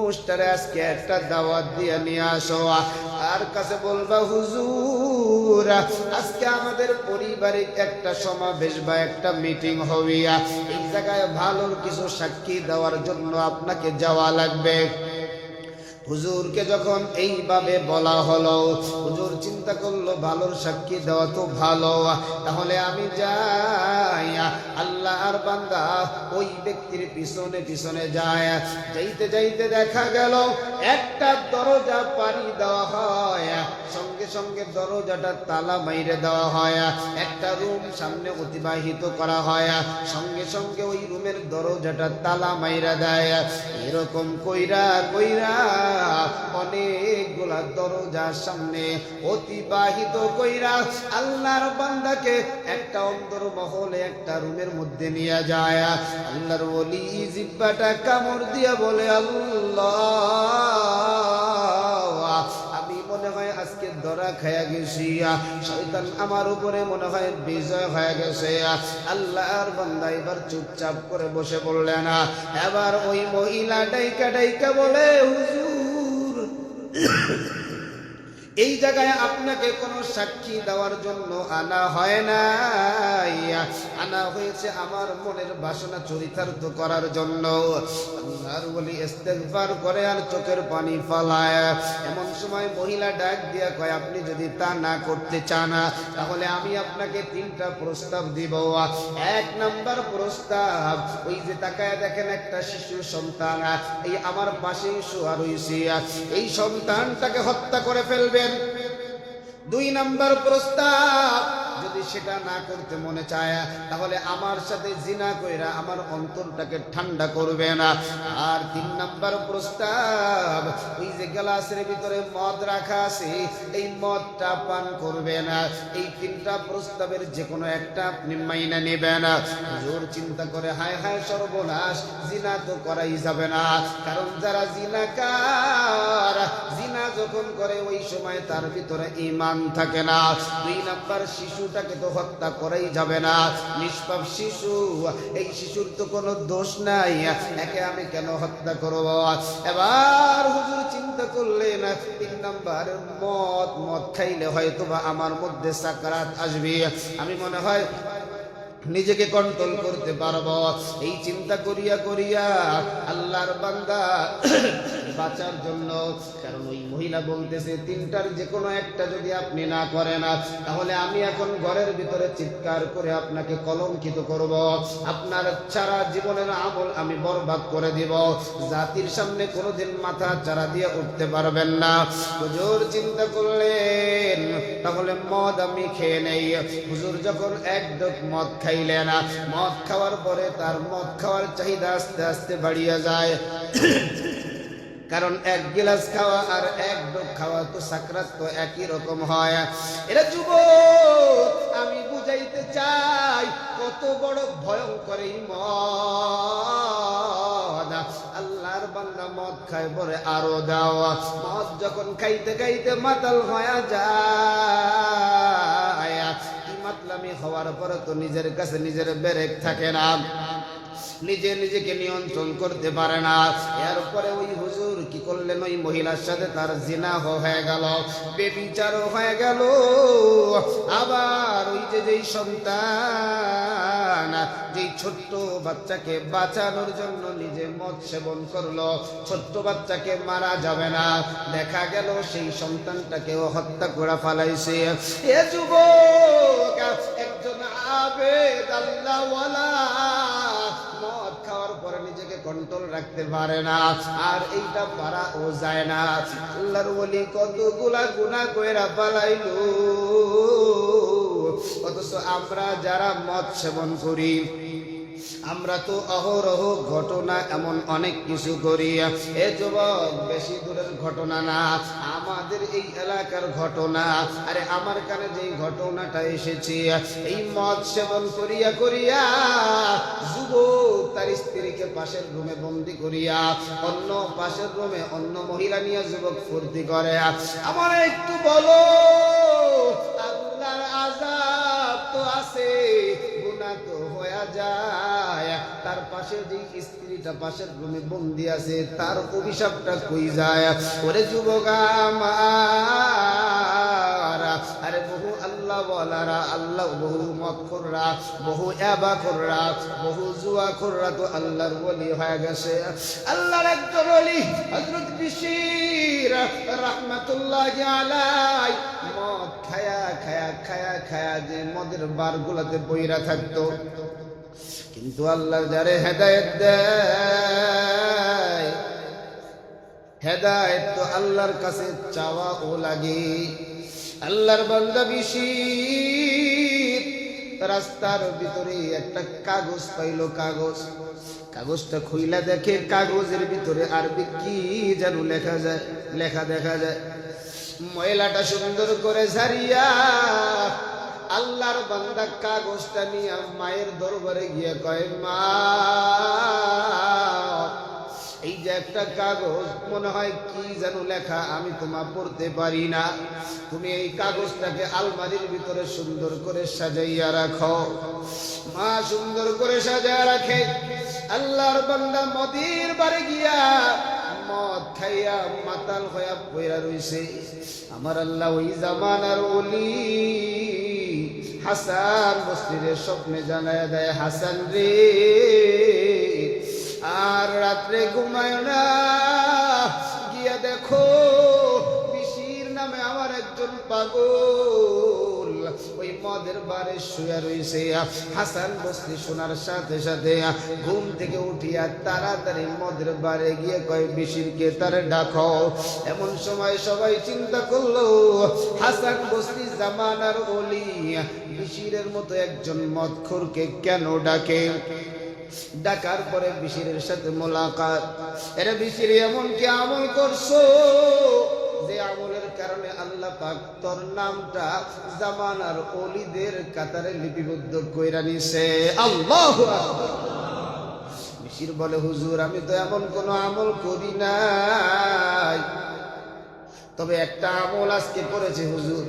পুরুষটারে আজকে একটা দাওয়াত দিয়ে নিয়ে আসো, আর কাছে বলবা হুজুর আজকে আমাদের পারিবারিক একটা সমাবেশ বা একটা মিটিং হবে, এই জায়গায় ভালোর কিছু সাক্ষী দেওয়ার জন্য আপনাকে যাওয়া লাগবে। হুজুরকে যখন এইভাবে বলা হলো, হুজুর চিন্তা করলো ভালোর সাক্ষী দেওয়া তো ভালো, তাহলে আমি যাই। আল্লাহর বান্দা ওই ব্যক্তির পিছনে পিছনে যায়। যাইতে যাইতে দেখা গেল একটা দরজা পাড়ি দেওয়া হয়, সঙ্গে সঙ্গে দরজাটা তালা মাইরে দেওয়া হয়। একটা রুম সামনে অতিবাহিত করা হয়, সঙ্গে সঙ্গে ওই রুমের দরজাটা তালা মাইরা দেয়। এরকম কইরা কইরা অনেকগুলা দরজার সামনে অতিবাহিত কইরা আল্লাহর বান্দাকে একটা অন্তর মহলে একটা রুমের মধ্যে নিয়ে যায়। আল্লাহর ওলি জিহ্বাটা কামড় দিয়ে বলে, আল্লাহ আমি মনে হয় আজকে ধরা খায়া গেছি, শয়তান আমার উপরে মনে হয় বিজয় হয়ে গেছে। আল্লাহর বান্দা এবার চুপচাপ করে বসে পড়লেন। এবার ওই মহিলা ডাইকা ডাইকা বলে, হুজুর এই জায়গায় আপনাকে কোনো সাক্ষী দেওয়ার জন্য আনা হয় নাই, আনা হয়েছে আমার মনের বাসনা চরিতার্থ করার জন্য। আল্লাহর ওলি ইস্তেগফার করে আর চোখের পানি ফেলায়। এমন সময় মহিলা ডাক দিয়া কয়, আপনি যদি তা না করতে চান তাহলে আমি আপনাকে 3টা প্রস্তাব দিব। 1 নাম্বার প্রস্তাব, ওই যে তাকায় দেখেন একটা শিশু সন্তান এই আমার পাশে শোয়া রয়েছে, এই সন্তানটাকে হত্যা করে ফেলবেন। 2 নাম্বার প্রস্তাব, যদি সেটা না করতে মনে চায় তাহলে আমার সাথে জিনা কইরা আমার অন্তরটাকে ঠান্ডা করবে না। আর 3 নাম্বার প্রস্তাব, ওই যে গ্লাসের ভিতরে মদ রাখা আছে এই মদটা পান করবে না। এই 3টা প্রস্তাবের যে কোনো একটা আপনি মাইনা নেবেন। হুজুর চিন্তা করে, হায় হায় সর্বনাশ, জিনা তো করাই যাবে না, কারণ যারা জিনাকার, জিনা যখন করে ওই সময় তার ভিতরে ঈমান থাকে না। 2 নাম্বার, শিশুটাকে তো হত্যা করাই যাবে না, নিষ্পাপ শিশু, এই শিশুর তো কোনো দোষ নাই, একে আমি কেন হত্যা করব? এবার হুজুর চিন্তা করলেন 3 নাম্বার, মদ খাইলে হয়তো বা আমার মধ্যে সাকরাত আসবে, আমি মনে হয় নিজেকে কন্ট্রোল করতে পারবো। এই চিন্তা করিয়া করিয়া আল্লাহর বান্দা বাঁচার জন্য, কারণ ওই মহিলা বলতেছে 3টার যে কোনো একটা যদি আপনি না করেন তাহলে আমি এখন ঘরের ভিতরে চিৎকার করে আপনাকে কলঙ্কিত করব, আপনার সারা জীবনের আমল আমি বরবাদ করে দিব, জাতির সামনে কোনোদিন মাথা চারা দিয়ে উঠতে পারবেন না। হুজুর চিন্তা করলেন তাহলে মদ আমি খেয়ে নেই। হুজুর যখন 1 ঢোক মদ খাইলেন, মদ খাওয়ার পরে তার মদ খাওয়ার চাহিদা আস্তে আস্তে বাড়িয়ে যায়, কারণ 1 গ্লাস খাওয়া আর 1 ঢোক খাওয়া তো সাকরাত তো একই রকম হয়। এরা যুবক, আমি বুঝাইতে চাই কত বড় ভয়ঙ্কর এই মদ। আল্লাহর বান্দা মদ খায় পরে আরো দাও, মদ যখন খাইতে খাইতে মাতাল হয়ে যায়, মাতলামি হওয়ার পরে তো নিজের কাছে নিজের ব্রেক থাকে না, নিজে নিজেকে নিয়ন্ত্রণ করতে পারে না। এরপরে ওই হুজুর কি করলেন, ওই মহিলার সাথে তার জিনা হয়ে গেল, বেবিচারও হয়ে গেল। আবার ওই যেই সন্তান, যেই ছোট্ট বাচ্চাকে বাঁচানোর জন্য নিজে মদ সেবন করলো, ছোট্ট বাচ্চাকে মারা যাবে না, দেখা গেল সেই সন্তানটাকেও হত্যা করে ফেলাইছে। এ যুবক, একজন আবেদ আল্লাহওয়ালা মদ খাওয়ার পরে নিজেকে কন্ট্রোল রাখতে পারে না, আর এইটা পারা ও যায় না। আল্লাহর ওলি কতগুলা গুনাহ কইরা পালাইলো, অথচ আমরা যারা মদ সেবন করি আমরা তো অহরহ ঘটনা এমন অনেক কিছু করি। এ যুবক, বেশি দূরের ঘটনা না, আমাদের এই এলাকার ঘটনা। আরে আমার কানে যেই ঘটনাটা এসেছে, এই মদ সেবন করিয়া করিয়া যুবক তার স্ত্রীকে পাশের রুমে বন্দি করিয়া অন্য পাশের রুমে অন্য মহিলা নিয়ে যুবক ফুর্তি করে। আমার একটু বলো, আল্লাহর আযাব তো আছে, গুনাহ তো হয়ে যায়, তার পাশে যে স্ত্রীটা পাশের রুমে বন্দি আছে তার অভিশাপটা কই যায়? ওরে যুবক আমার, আরে বহু আল্লাহ বলারা, আল্লাহ বহু মদখোররা, বহু ইয়াবাখোররা, বহু জুয়াখোররা তো আল্লাহর ওলি হয়ে গেছে। আল্লাহর একজন ওলি হযরত বিশির রাহমাতুল্লাহি আলাইহি মদ খায়া খায়া খায়া খায়া যে মদের বারগুলাতে বইরা থাকতো, কিন্তু আল্লাহর যারে হেদায়েত দেয়, হেদায়েত তো আল্লাহর কাছে চাওয়া ও লাগে। আল্লাহর বান্দা বিশির রাস্তার ভিতরে একটা কাগজ পাইলো, কাগজটা খুইলা দেখে কাগজের ভিতরে আরবি কি যেন লেখা দেখা যায়। ময়লাটা সুন্দর করে ঝাড়িয়া আল্লাহর বান্দা কাগজটা নিয়ে মায়ের দরবারে গিয়ে কয়, মা এই যে একটা কাগজ, মনে হয় কি যেন লেখা, আমি তোমা পড়তে পারি না, তুমি এই কাগজটাকে আলমারির ভিতরে সুন্দর করে সাজাইয়া রাখো। মা সুন্দর করে সাজাইয়া রাখে। আল্লাহর বান্দা মদির বাড়ি গিয়া মদ খাইয়া মাতাল হইয়া পইরা রইছে। আমার আল্লাহ ওই জামানার ওলি হাসান বসরির স্বপ্নে জানায়া দেয়, হাসান রে আর রাত্রে ঘুমায় না, গিয়া দেখো বিশির নামে আমার একজন পাগল ওই মদের বারে শুয়ে রইছে। হাসান বসরি শোনার সাথে সাথে ঘুম থেকে উঠিয়া তাড়াতাড়ি মদের বারে গিয়ে কয়, বিশিরকে তারে ডাকো। এমন সময় সবাই চিন্তা করলো, হাসান বসরি জামানার ওলি বিশিরের মতো একজন মদখোরকে কেন ডাকে? ডাকার পরে বিশিরের সাথে মোলাকাত। এরা বিশির এমন কি আমল করছো যে আমলের কারণে আল্লাহ পাক তোর নামটা জামানার ওলিদের কাতারে লিপিবদ্ধ কইরা নিছে? আল্লাহু আকবার। বিশির বলে, হুজুর আমি তো এমন কোন আমল করি নাই, তবে একটা আমল আজকে করেছে হুজুর।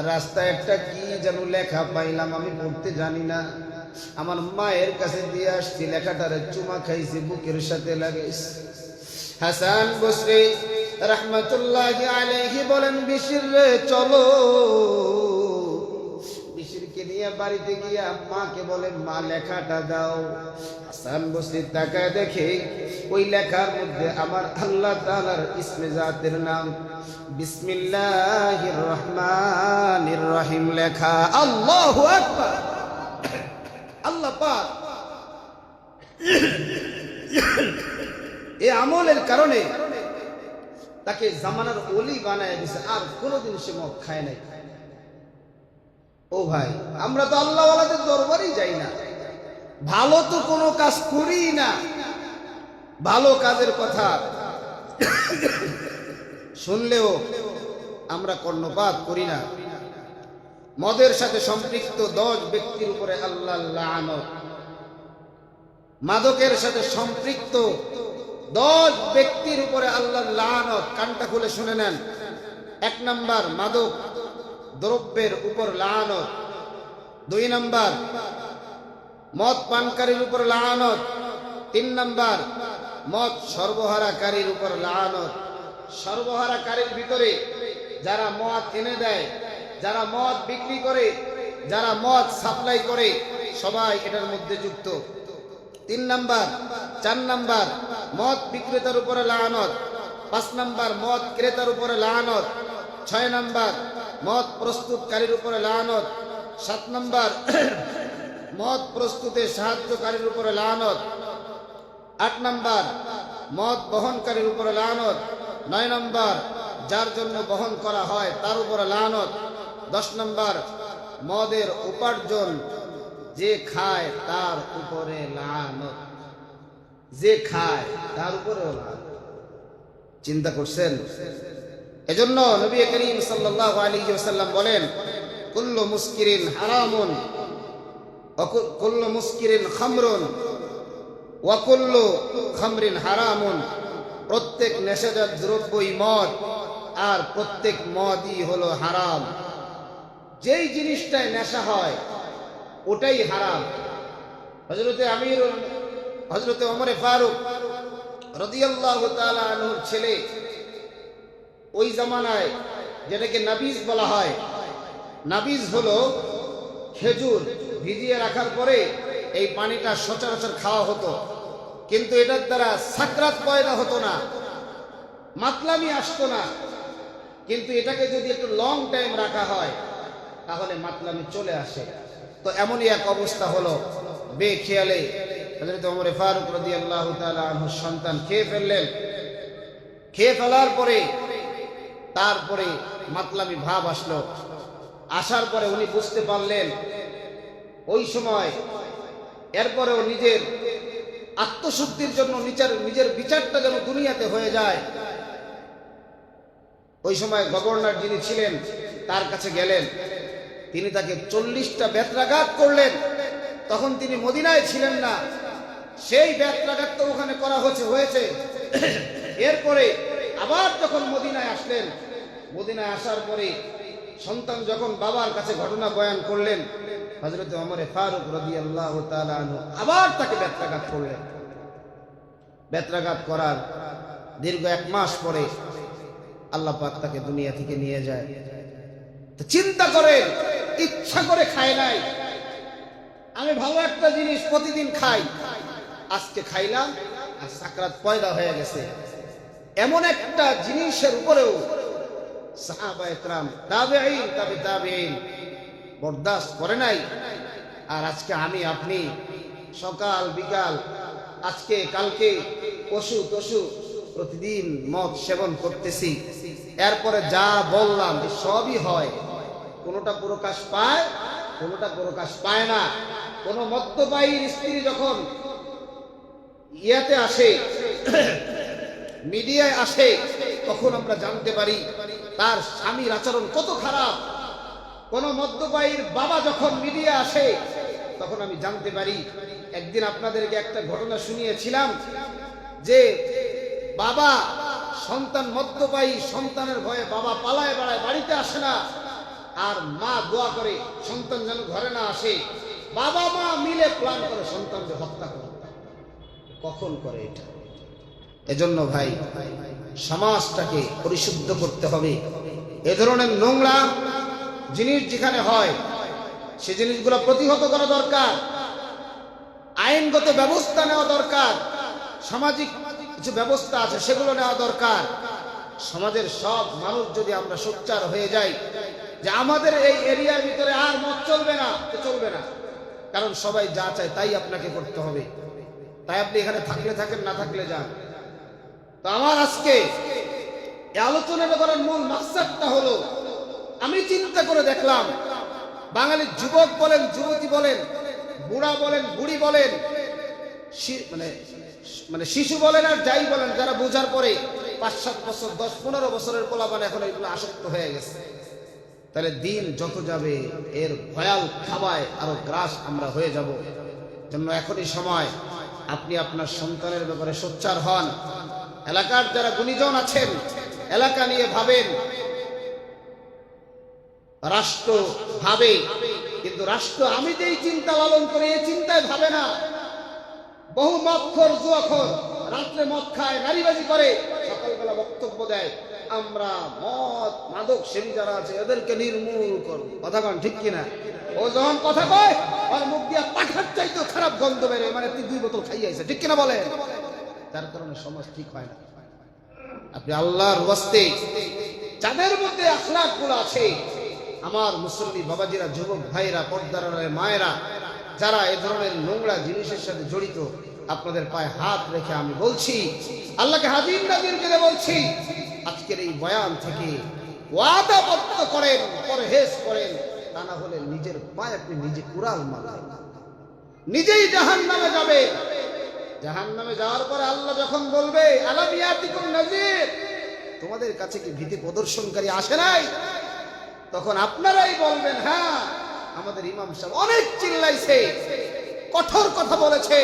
রাস্তায় একটা কি যেন লেখা পাইলাম, আমি পড়তে জানি না, আমার মায়ের কাছে দিয়ে আসছি, লেখাটারে চুমা খাইছি, বুকের সাথে লাগাইছি। হাসান বসরি রাহমাতুল্লাহি আলাইহি বলেন, বিশির রে চলো। বিশিরকে নিয়ে বাড়িতে গিয়া মাকে বলে, মা লেখাটা দাও। হাসান বসরি তাকায় দেখে ওই লেখার মধ্যে আমার আল্লাহ তাআলার ইসমে জাতের নাম বিসমিল্লাহির রহমানির রহিম লেখা। আল্লাহু আকবার। আল্লাহ পাক এই আমলের কারণে তাকে জামানার ওলি বানায় দিয়েছে, আর কোনোদিন সে মদ খায় নাই। ও ভাই, আমরা তো আল্লাহ ওয়ালাদের দরবারেই যাই না, ভালো তো কোনো কাজ করি না, ভালো কাজের কথা শুনলেও আমরা কর্ণপাত করি না। মদের সাথে সম্পৃক্ত 10 ব্যক্তির উপরে আল্লাহর লানত। মাদকের সাথে সম্পৃক্ত 10 ব্যক্তির উপরে আল্লাহর লানত। কানটা খুলে শুনে নেন। 1 নাম্বার মাদক দ্রব্যের উপর লানত। 2 নাম্বার মদ পানকারীর উপর লানত। 3 নাম্বার মদ সরবরাহকারীর উপর লানত। সরবরাহকারীর ভিতরে যারা মদ এনে দেয়, যারা মদ বিক্রি করে, যারা মদ সাপ্লাই করে, সবাই এটার মধ্যে যুক্ত। 3 নাম্বার 4 নাম্বার মদ বিক্রেতার উপরে লানত। 5 নাম্বার মদ ক্রেতার উপরে লানত। 6 নাম্বার মদ প্রস্তুতকারীর উপরে লানত। 7 নাম্বার মদ প্রস্তুতে সাহায্যকারীর উপরে লানত। 8 নাম্বার মদ বহনকারীর উপরে লানত। 9 নাম্বার যার জন্য বহন করা হয় তার উপরে লানত। 10 নাম্বার মদের উপার্জন যে খায় তার উপরে লানত। যে খায় তার উপরেও লানত। চিন্তা করছেন? এজন্য নবী করিম সাল্লাল্লাহু আলাইহি ওয়াসাল্লাম বলেন, কুল্লু মুসকিরিন হারামুন ওয়া কুল্লু মুসকিরিন খামরুন ওয়া কুল্লু খামরিন হারামুন। প্রত্যেক নেশাজাত দ্রব্যই মদ, আর প্রত্যেক মদই হলো হারাম। যেই জিনিসটায় নেশা হয় ওটাই হারাম। হযরতে আমিরুল হযরত ওমর ফারুক রাদিয়াল্লাহু তাআলা আনহুর ছেলে, ওই জামানায় যেটাকে নাবিজ বলা হয়, নাবিজ হলো খেজুর ভিজিয়ে রাখার পরে এই পানিটা সচরাচর খাওয়া হতো, কিন্তু এটার দ্বারা সাকরাত পয়দা হতো না, মাতলামি আসতো না। কিন্তু এটাকে যদি একটু লং টাইম রাখা হয় তাহলে মাতলামি চলে আসে। তো এমনই এক অবস্থা হলো, বেখেয়ালে হযরত ওমর ফারুক রাদিয়াল্লাহু তাআলা আনহুর সন্তান খেয়ে ফেললেন। খেয়ে ফেলার পরে তারপরে মাতলামি ভাব আসলো। আসার পরে উনি বুঝতে পারলেন ওই সময়, এরপরেও নিজের আত্মশুদ্ধির জন্য নিজের বিচারটা যেন দুনিয়াতে হয়ে যায়। ওই সময় গভর্নর যিনি ছিলেন তার কাছে গেলেন, তিনি তাকে 40টা বেত্রাঘাত করলেন। তখন তিনি মদিনায় ছিলেন না, সেই বেত্রাঘাত তো ওখানে করা হয়েছে। এরপরে আবার যখন মদিনায় আসলেন, মদিনায় আসার পরে সন্তান যখন বাবার কাছে ঘটনা বয়ান করলেন, হযরত ওমর ফারুক রাদিয়াল্লাহু তাআলা আনহু আবার তাকে বেত্রাঘাত করলেন। বেত্রাঘাত করার দীর্ঘ 1 মাস পরে আল্লাহ পাক তাকে দুনিয়া থেকে নিয়ে যায়। তো চিন্তা করেন, ইচ্ছা করে খায় নাই। আমি ভালো একটা জিনিস প্রতিদিন খাই, আজকে খাইলাম আর সাকরাত পয়দা হয়ে গেছে। এমন একটা জিনিসের উপরেও সাহাবায়ে কেরাম, তাবেঈন, তাবেঈন বরদাস্ত করে নাই। আর আজকে আমি আপনি সকাল বিকাল, আজকে কালকে পশু তশু প্রতিদিন মদ সেবন করতেছি। এরপরে যা বললাম সবই হয়, কোনোটা প্রকাশ পায়, কোনোটা প্রকাশ পায় না। কোন মদ্যপায়ীর স্ত্রী যখন ইয়াতে আসে, মিডিয়ায় আসে, তখন আমরা জানতে পারি তার স্বামীর আচরণ কত খারাপ। কোন মদ্যপায়ীর বাবা যখন মিডিয়া আসে, তখন আমি জানতে পারি। একদিন আপনাদেরকে একটা ঘটনা শুনিয়েছিলাম যে বাবা, সন্তান মদ্যপায়ী, সন্তানের ভয়ে বাবা পালায় বেড়ায়, বাড়িতে আসে না। আর মা দোয়া করে সন্তান যেন ঘরে না আসে। বাবা মা মিলে প্ল্যান করে সন্তানকে হত্যা করে। কখন করে এটা? এজন্য ভাই, সমাজটাকে পরিশুদ্ধ করতে হবে। এ ধরনের নোংরা জিনিস যেখানে হয়, সে জিনিসগুলো প্রতিহত করা দরকার, আইনগত ব্যবস্থা নেওয়া দরকার, সামাজিক কিছু ব্যবস্থা আছে সেগুলো নেওয়া দরকার। সমাজের সব মানুষ যদি আমরা সোচ্চার হয়ে যাই যে আমাদের এই এরিয়ার ভিতরে আর মদ চলবে না, তো চলবে না। কারণ সবাই যা চায় তাই আপনাকে করতে হবে। তাই আপনি এখানে থাকলে থাকেন, না থাকলে যান। তো আমার আজকে এই আলোচনাটা করার মূল মাকসাদটা হলো, আমি চিন্তা করে দেখলাম বাঙালির যুবক বলেন, যুবতী বলেন, বুড়া বলেন, বুড়ি বলেন, মানে শিশু বলেন আর যাই বলেন, যারা বোঝার পরে 5-7 বছর, 10-15 বছরের পোলাপান এখন এগুলো আসক্ত হয়ে গেছে। তাহলে দিন যত যাবে এর ভয়াল খাবায় আরো গ্রাস আমরা হয়ে যাব। জন্য এখনই সময় আপনি আপনার সন্তানের ব্যাপারে সোচ্চার হন। এলাকার যারা গুণীজন আছেন, এলাকা নিয়ে ভাবেন, রাষ্ট্র ভাবে, কিন্তু রাষ্ট্র আমি যেই চিন্তা লালন করি এই চিন্তায় ভাবে না। বহু মদখোর, জুয়াখোর রাত্রে মদ খায়, নারীবাজি করে, সকালবেলা বক্তব্য দেয় আমরা মদ মাদক সেবী যারা আছে এদেরকে নির্মূল করব। কথা কন ঠিক কিনা? ও যখন কথা কয় আর মুখ দিয়া পাঠার চাইতেও খারাপ গন্ধ বেরোয়, মানে তুই 2 বোতল খাইয়াছে, ঠিক কিনা বলে? তার কারণে সমাজ ঠিক হয় না। আপনি আল্লাহর ওয়াস্তে যাদের মধ্যে আখলাক গুলো আছে, আমার মুসল্লি বাবাজিরা, যুবক ভাইরা, পর্দার মায়েরা, যারা এ ধরনের নোংরা জিনিসের সাথে জড়িত, আপনাদের পায়ে হাত রেখে আমি বলছি, আল্লাহকে হাজির নাজির করে বলছি, আজকের এই বয়ান থেকে ওয়াদাবদ্ধ করেন, পরহেজ করেন, তা না হলে নিজের পায়ে আপনি নিজে কুড়াল মারবেন, নিজেই জাহান্নামে যাবে। জাহান্নামে যাওয়ার পরে আল্লাহ যখন বলবে আলাম ইয়াতিকুম নাযীর, তোমাদের কাছে কি ভীতি প্রদর্শনকারী আসে নাই? তখন আপনারাই বলবেন হ্যাঁ, আমাদের ইমাম সাহেব অনেক চিল্লাইছে, কঠোর কথা বলেছে,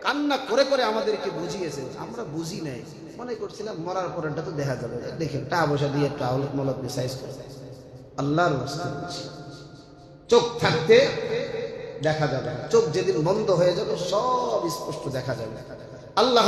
কান্না করে করে আমাদেরকে বুঝিয়েছে। আমরা বুঝি নাই, মনে করছিলাম মরার পর এটা তো দেখা যাবে, দেখেন টাকা পয়সা দিয়ে একটা আওলাদ মৌলাদ সাইজ করে। আল্লাহর ওয়াস্তে বলছি, চোখ থাকতে দেখা যাবে না। চোখ যেদিন বন্ধ হয়ে যাবে সব স্পষ্ট দেখা যাবে। আল্লাহ